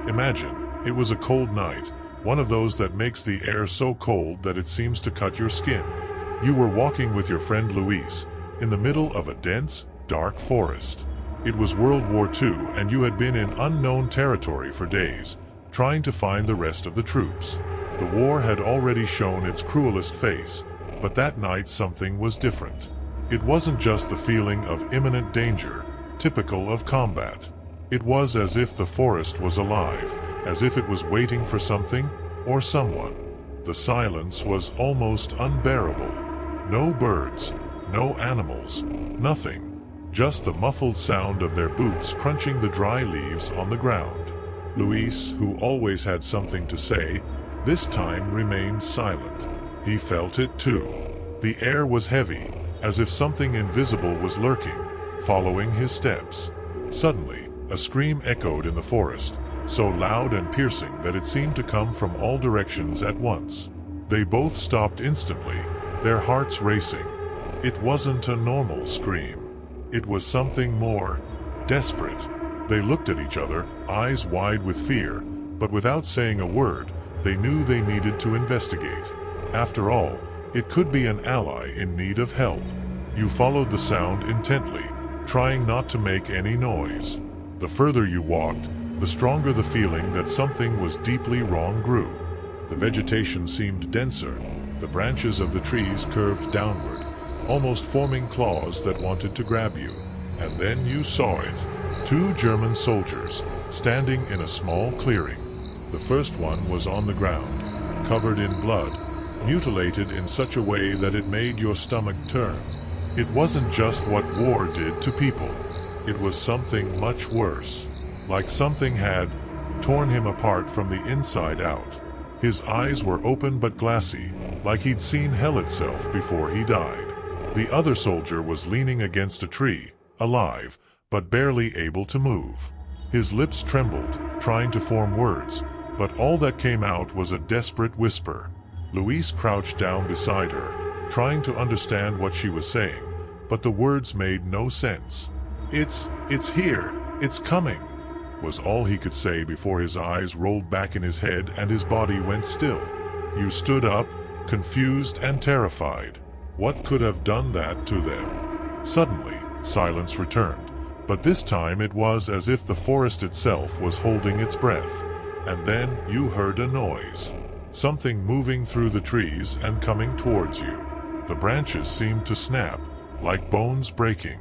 Imagine, it was a cold night, one of those that makes the air so cold that it seems to cut your skin. You were walking with your friend Luis, in the middle of a dense, dark forest. It was World War II and you had been in unknown territory for days, trying to find the rest of the troops. The war had already shown its cruelest face, but that night something was different. It wasn't just the feeling of imminent danger, typical of combat. It was as if the forest was alive, as if it was waiting for something or someone. The silence was almost unbearable. No birds, no animals, nothing. Just the muffled sound of their boots crunching the dry leaves on the ground. Luis, who always had something to say, this time remained silent. He felt it too. The air was heavy, as if something invisible was lurking, following his steps. Suddenly, a scream echoed in the forest, so loud and piercing that it seemed to come from all directions at once. They both stopped instantly, their hearts racing. It wasn't a normal scream. It was something more desperate. They looked at each other, eyes wide with fear, but without saying a word, they knew they needed to investigate. After all, it could be an ally in need of help. You followed the sound intently, trying not to make any noise. The further you walked, the stronger the feeling that something was deeply wrong grew. The vegetation seemed denser, the branches of the trees curved downward, almost forming claws that wanted to grab you. And then you saw it. 2 German soldiers, standing in a small clearing. The first one was on the ground, covered in blood, mutilated in such a way that it made your stomach turn. It wasn't just what war did to people. It was something much worse. Like something had torn him apart from the inside out. His eyes were open but glassy, like he'd seen hell itself before he died. The other soldier was leaning against a tree, alive, but barely able to move. His lips trembled, trying to form words, but all that came out was a desperate whisper. Luis crouched down beside her, trying to understand what she was saying, but the words made no sense. It's here, it's coming, was all he could say before his eyes rolled back in his head and his body went still. You stood up, confused and terrified. What could have done that to them? Suddenly, silence returned, but this time it was as if the forest itself was holding its breath. And then you heard a noise. Something moving through the trees and coming towards you. The branches seemed to snap, like bones breaking.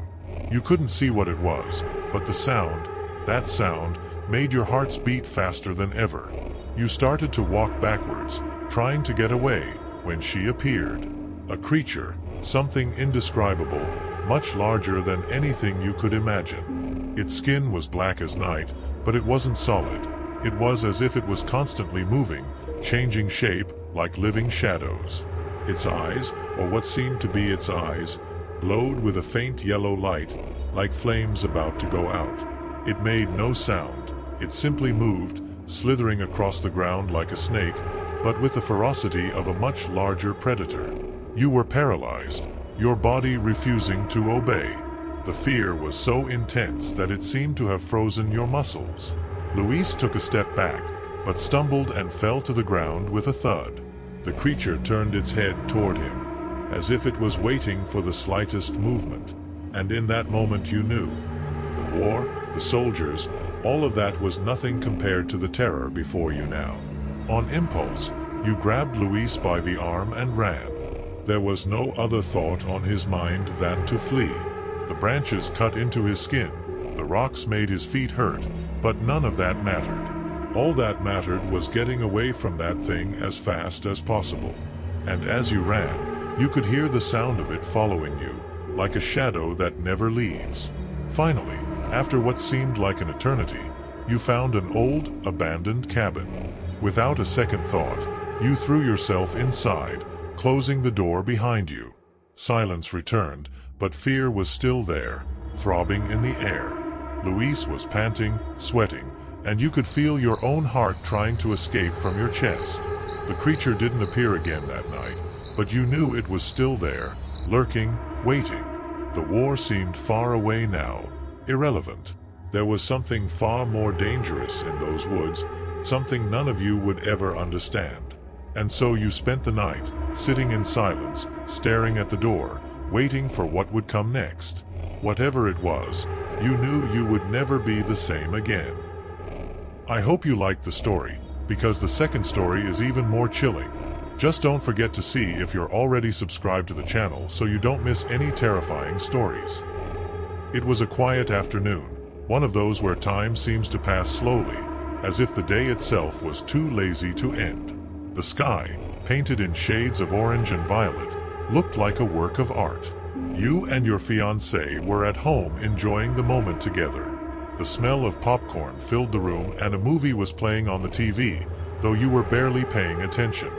You couldn't see what it was, but the sound, that sound, made your hearts beat faster than ever. You started to walk backwards, trying to get away, when she appeared. A creature, something indescribable, much larger than anything you could imagine. Its skin was black as night, but it wasn't solid. It was as if it was constantly moving, changing shape, like living shadows. Its eyes, or what seemed to be its eyes, glowed with a faint yellow light, like flames about to go out. It made no sound. It simply moved, slithering across the ground like a snake, but with the ferocity of a much larger predator. You were paralyzed, your body refusing to obey. The fear was so intense that it seemed to have frozen your muscles. Luis took a step back, but stumbled and fell to the ground with a thud. The creature turned its head toward him, as if it was waiting for the slightest movement. And in that moment you knew. The war, the soldiers, all of that was nothing compared to the terror before you now. On impulse, you grabbed Luis by the arm and ran. There was no other thought on his mind than to flee. The branches cut into his skin, the rocks made his feet hurt, but none of that mattered. All that mattered was getting away from that thing as fast as possible. And as you ran, you could hear the sound of it following you, like a shadow that never leaves. Finally, after what seemed like an eternity, you found an old, abandoned cabin. Without a second thought, you threw yourself inside, closing the door behind you. Silence returned, but fear was still there, throbbing in the air. Luis was panting, sweating, and you could feel your own heart trying to escape from your chest. The creature didn't appear again that night, but you knew it was still there, lurking, waiting. The war seemed far away now, irrelevant. There was something far more dangerous in those woods, something none of you would ever understand. And so you spent the night, sitting in silence, staring at the door, waiting for what would come next. Whatever it was, you knew you would never be the same again. I hope you liked the story, because the second story is even more chilling. Just don't forget to see if you're already subscribed to the channel so you don't miss any terrifying stories. It was a quiet afternoon, one of those where time seems to pass slowly, as if the day itself was too lazy to end. The sky, painted in shades of orange and violet, looked like a work of art. You and your fiancé were at home enjoying the moment together. The smell of popcorn filled the room and a movie was playing on the TV, though you were barely paying attention.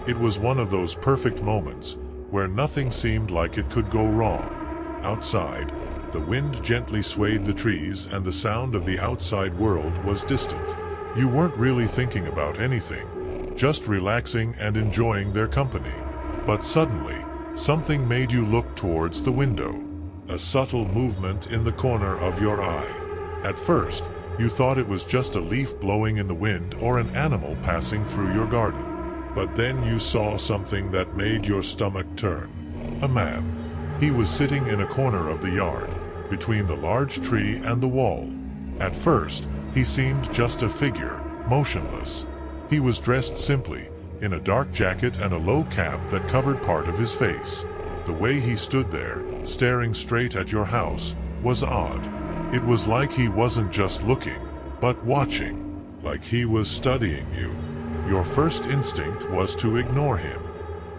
It was one of those perfect moments where nothing seemed like it could go wrong. Outside, the wind gently swayed the trees and the sound of the outside world was distant. You weren't really thinking about anything, just relaxing and enjoying their company. But suddenly, something made you look towards the window. A subtle movement in the corner of your eye. At first, you thought it was just a leaf blowing in the wind or an animal passing through your garden. But then you saw something that made your stomach turn. A man. He was sitting in a corner of the yard, between the large tree and the wall. At first, he seemed just a figure, motionless. He was dressed simply, in a dark jacket and a low cap that covered part of his face. The way he stood there, staring straight at your house, was odd. It was like he wasn't just looking, but watching, like he was studying you. Your first instinct was to ignore him.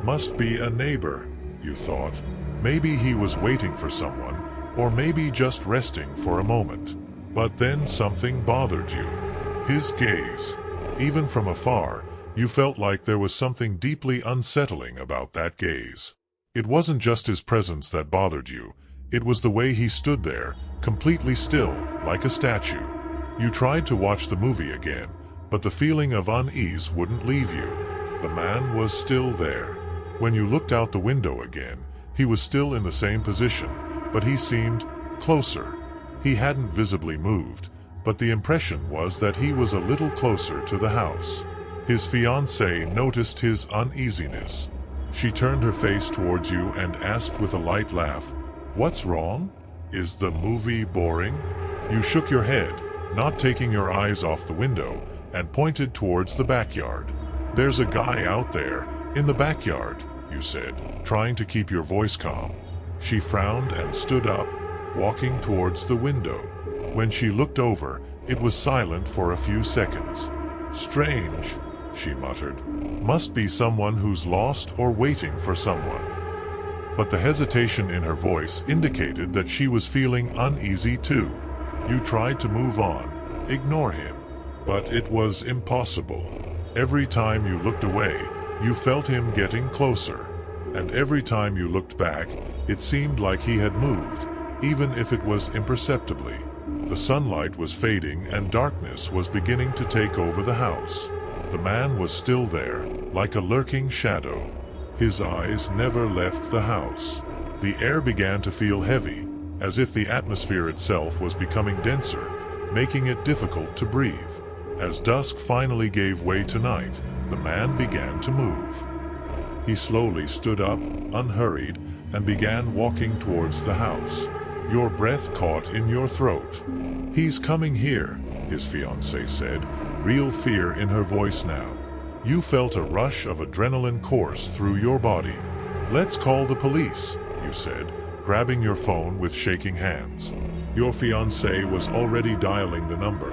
Must be a neighbor, you thought. Maybe he was waiting for someone, or maybe just resting for a moment. But then something bothered you. His gaze. Even from afar, you felt like there was something deeply unsettling about that gaze. It wasn't just his presence that bothered you. It was the way he stood there, completely still, like a statue. You tried to watch the movie again, but the feeling of unease wouldn't leave you. The man was still there. When you looked out the window again, he was still in the same position, but he seemed closer. He hadn't visibly moved, but the impression was that he was a little closer to the house. His fiancée noticed his uneasiness. She turned her face towards you and asked with a light laugh, "What's wrong? Is the movie boring?" You shook your head, not taking your eyes off the window, and pointed towards the backyard. "There's a guy out there, in the backyard," you said, trying to keep your voice calm. She frowned and stood up, walking towards the window. When she looked over, it was silent for a few seconds. "Strange," she muttered. "Must be someone who's lost or waiting for someone." But the hesitation in her voice indicated that she was feeling uneasy too. You tried to move on, ignore him. But it was impossible. Every time you looked away, you felt him getting closer. And every time you looked back, it seemed like he had moved, even if it was imperceptibly. The sunlight was fading and darkness was beginning to take over the house. The man was still there, like a lurking shadow. His eyes never left the house. The air began to feel heavy, as if the atmosphere itself was becoming denser, making it difficult to breathe. As dusk finally gave way to night, the man began to move. He slowly stood up, unhurried, and began walking towards the house. Your breath caught in your throat. "He's coming here," his fiancée said, real fear in her voice now. You felt a rush of adrenaline course through your body. "Let's call the police," you said, grabbing your phone with shaking hands. Your fiancé was already dialing the number,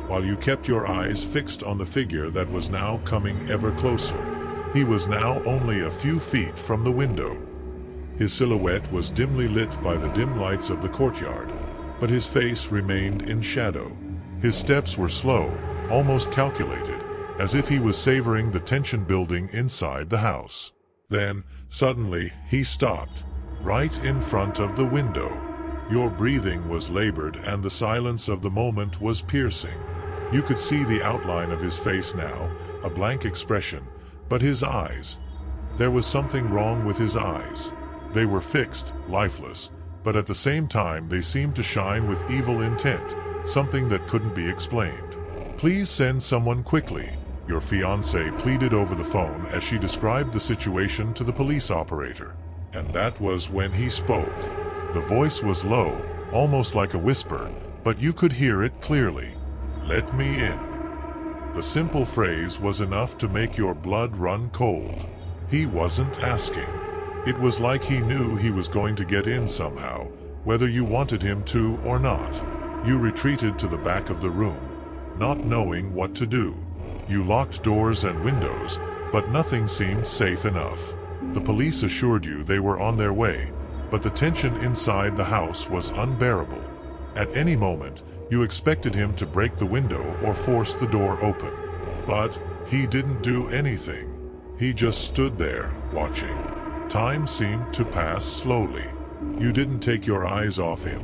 while you kept your eyes fixed on the figure that was now coming ever closer. He was now only a few feet from the window. His silhouette was dimly lit by the dim lights of the courtyard, but his face remained in shadow. His steps were slow, almost calculated, as if he was savoring the tension building inside the house. Then, suddenly, he stopped, right in front of the window. Your breathing was labored and the silence of the moment was piercing. You could see the outline of his face now, a blank expression, but his eyes. There was something wrong with his eyes. They were fixed, lifeless, but at the same time they seemed to shine with evil intent, something that couldn't be explained. "Please send someone quickly," your fiancée pleaded over the phone as she described the situation to the police operator. And that was when he spoke. The voice was low, almost like a whisper, but you could hear it clearly. "Let me in." The simple phrase was enough to make your blood run cold. He wasn't asking. It was like he knew he was going to get in somehow, whether you wanted him to or not. You retreated to the back of the room, not knowing what to do. You locked doors and windows, but nothing seemed safe enough. The police assured you they were on their way, but the tension inside the house was unbearable. At any moment, you expected him to break the window or force the door open. But he didn't do anything. He just stood there, watching. Time seemed to pass slowly. You didn't take your eyes off him,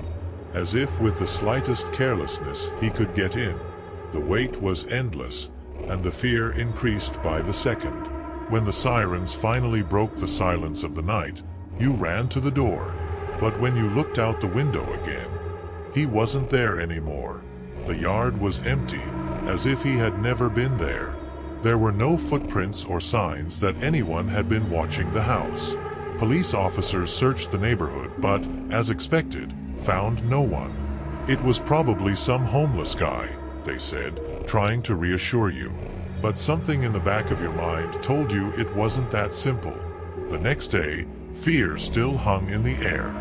as if with the slightest carelessness he could get in. The wait was endless, and the fear increased by the second. When the sirens finally broke the silence of the night, you ran to the door. But when you looked out the window again, he wasn't there anymore. The yard was empty, as if he had never been there. There were no footprints or signs that anyone had been watching the house. Police officers searched the neighborhood, but, as expected, found no one. It was probably some homeless guy, they said, trying to reassure you. But something in the back of your mind told you it wasn't that simple. The next day, fear still hung in the air.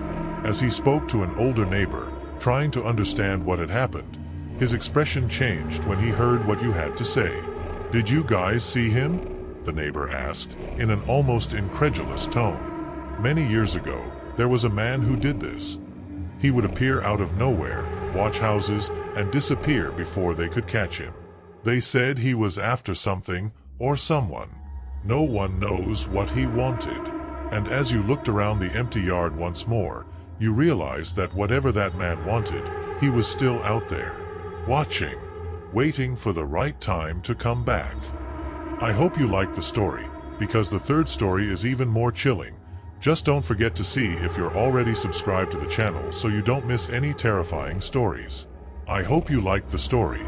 As he spoke to an older neighbor, trying to understand what had happened, his expression changed when he heard what you had to say. "Did you guys see him?" the neighbor asked, in an almost incredulous tone. "Many years ago, there was a man who did this. He would appear out of nowhere, watch houses, and disappear before they could catch him. They said he was after something or someone. No one knows what he wanted." And as you looked around the empty yard once more, you realized that whatever that man wanted, he was still out there, watching, waiting for the right time to come back. I hope you liked the story, because the third story is even more chilling. Just don't forget to see if you're already subscribed to the channel so you don't miss any terrifying stories. I hope you liked the story.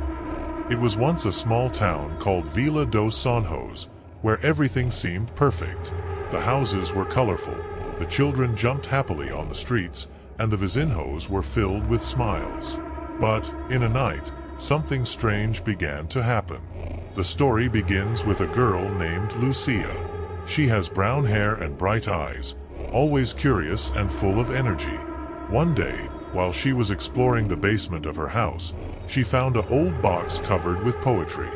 It was once a small town called Vila dos Sonhos, where everything seemed perfect. The houses were colorful, the children jumped happily on the streets, and the vizinhos were filled with smiles. But, in a night, something strange began to happen. The story begins with a girl named Lucia. She has brown hair and bright eyes, always curious and full of energy. One day, while she was exploring the basement of her house, she found an old box covered with poetry.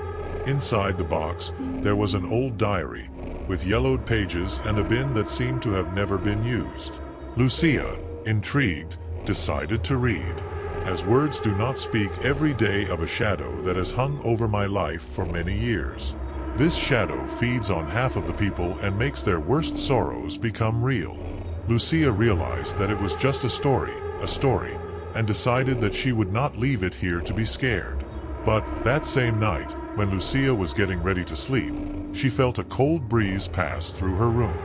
Inside the box, there was an old diary, with yellowed pages and a bin that seemed to have never been used. Lucia, intrigued, decided to read. "As words do not speak every day of a shadow that has hung over my life for many years. This shadow feeds on half of the people and makes their worst sorrows become real." Lucia realized that it was just a story, and decided that she would not leave it here to be scared. But that same night, when Lucia was getting ready to sleep, she felt a cold breeze pass through her room.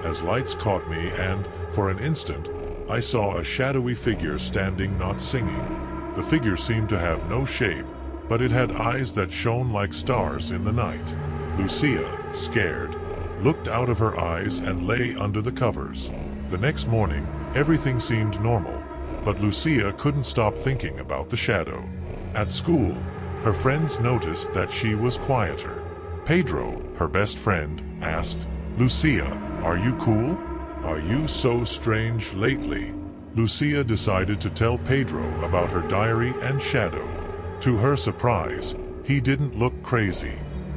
As lights caught me and, for an instant, I saw a shadowy figure standing, not singing. The figure seemed to have no shape, but it had eyes that shone like stars in the night. Lucia, scared, looked out of her eyes and lay under the covers. The next morning, everything seemed normal, but Lucia couldn't stop thinking about the shadow. At school, her friends noticed that she was quieter. Pedro, her best friend, asked, "Lucia, are you cool? Are you so strange lately?" Lucia decided to tell Pedro about her diary and shadow. To her surprise, he didn't look crazy.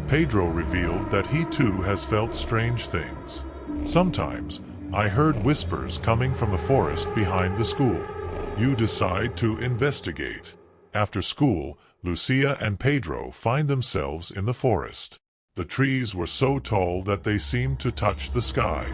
Pedro revealed that he too has felt strange things. "Sometimes, I heard whispers coming from the forest behind the school." You decide to investigate. After school, Lucia and Pedro find themselves in the forest. The trees were so tall that they seemed to touch the sky.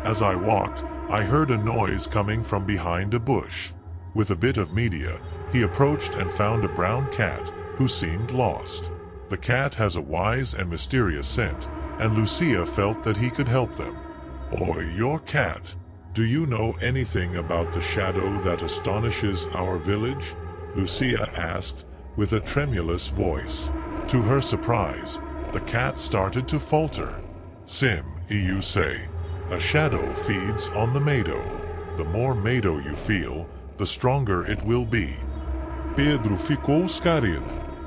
As I walked, I heard a noise coming from behind a bush. With a bit of media, he approached and found a brown cat who seemed lost. The cat has a wise and mysterious scent, and Lucia felt that he could help them. "Oi, your cat. Do you know anything about the shadow that astonishes our village?" Lucia asked, with a tremulous voice. To her surprise, the cat started to falter. Sim, you say, a shadow feeds on the meadow. The more meadow you feel, the stronger it will be. Pedro ficou scared.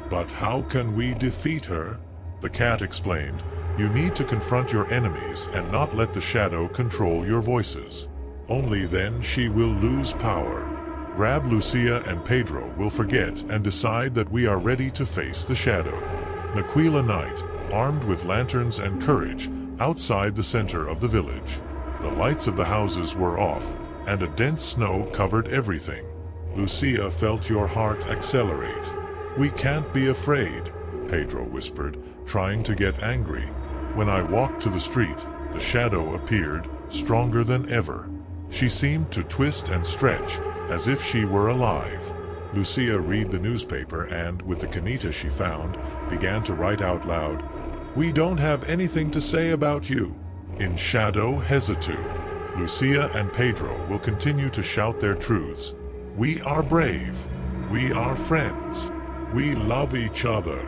But how can we defeat her? The cat explained, you need to confront your enemies and not let the shadow control your voices. Only then she will lose power. Grab Lucia and Pedro will forget and decide that we are ready to face the shadow. Naquila night, armed with lanterns and courage, outside the center of the village. The lights of the houses were off, and a dense snow covered everything. Lucia felt your heart accelerate. We can't be afraid, Pedro whispered, trying to get angry. When I walked to the street, the shadow appeared, stronger than ever. She seemed to twist and stretch, as if she were alive. Lucia read the newspaper and, with the canita she found, began to write out loud, "We don't have anything to say about you." In shadow hesitu. Lucia and Pedro will continue to shout their truths. We are brave. We are friends. We love each other.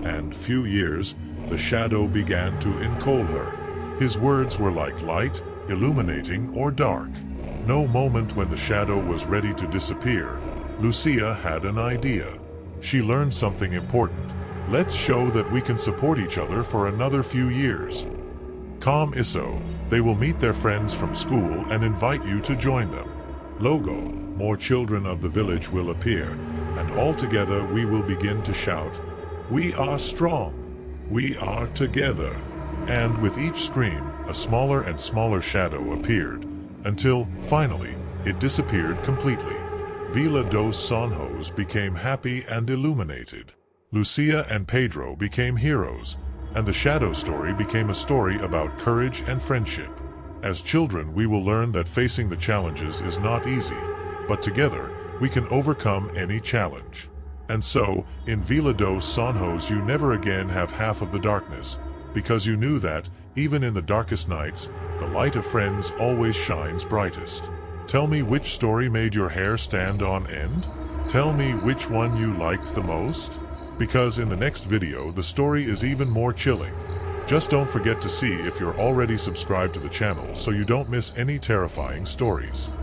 And few years, the shadow began to encoal her. His words were like light, illuminating or dark. No moment when the shadow was ready to disappear, Lucia had an idea. She learned something important. Let's show that we can support each other for another few years. Come Isso, they will meet their friends from school and invite you to join them. Logo, more children of the village will appear, and all together we will begin to shout, "We are strong! We are together!" And with each scream, a smaller and smaller shadow appeared, until, finally, it disappeared completely. Vila dos Sonhos became happy and illuminated. Lucia and Pedro became heroes, and the shadow story became a story about courage and friendship. As children, we will learn that facing the challenges is not easy, but together, we can overcome any challenge. And so, in Vila dos Sonhos you never again have half of the darkness, because you knew that, even in the darkest nights, the light of friends always shines brightest. Tell me which story made your hair stand on end? Tell me which one you liked the most? Because in the next video the story is even more chilling. Just don't forget to see if you're already subscribed to the channel so you don't miss any terrifying stories.